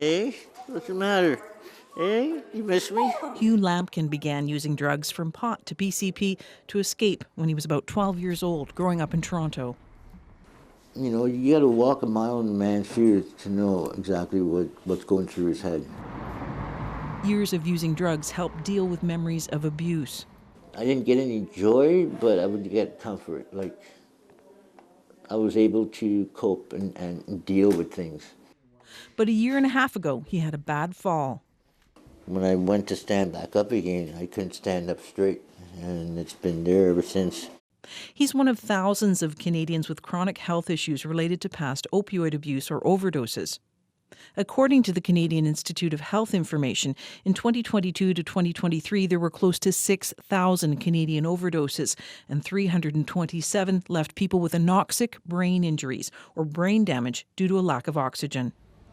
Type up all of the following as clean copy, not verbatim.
Hey, what's the matter? Hey, you miss me? Hugh Lampkin began using drugs from pot to PCP to escape when he was about 12 years old, growing up in Toronto. You know, you gotta walk a mile in a man's shoes to know exactly what's going through his head. Years of using drugs helped deal with memories of abuse. I didn't get any joy, but I would get comfort. Like, I was able to cope and deal with things. But a year and a half ago, he had a bad fall. When I went to stand back up again, I couldn't stand up straight, and it's been there ever since. He's one of thousands of Canadians with chronic health issues related to past opioid abuse or overdoses. According to the Canadian Institute of Health Information, in 2022 to 2023, there were close to 6,000 Canadian overdoses, and 327 left people with anoxic brain injuries or brain damage due to a lack of oxygen.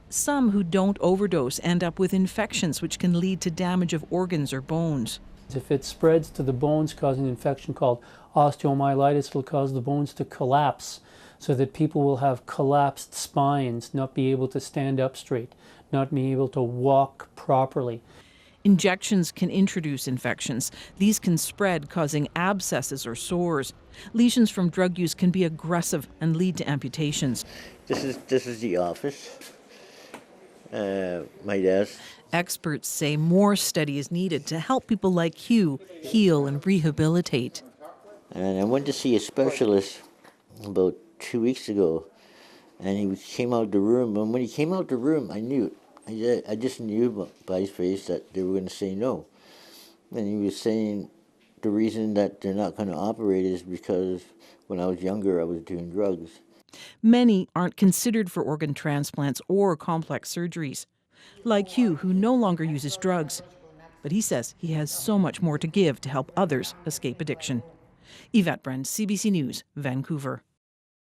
Some who don't overdose end up with infections which can lead to damage of organs or bones. If it spreads to the bones, causing an infection called osteomyelitis, it will cause the bones to collapse so that people will have collapsed spines, not be able to stand up straight, not be able to walk properly. Injections can introduce infections. These can spread, causing abscesses or sores. Lesions from drug use can be aggressive and lead to amputations. This is the office. My desk. Experts say more study is needed to help people like Hugh heal and rehabilitate. And I went to see a specialist about 2 weeks ago, and he came out the room. And when he came out the room, I knew it. I just knew by his face that they were going to say no. And he was saying the reason that they're not going to operate is because when I was younger, I was doing drugs. Many aren't considered for organ transplants or complex surgeries, like Hugh, who no longer uses drugs. But he says he has so much more to give to help others escape addiction. Yvette Brand, CBC News, Vancouver.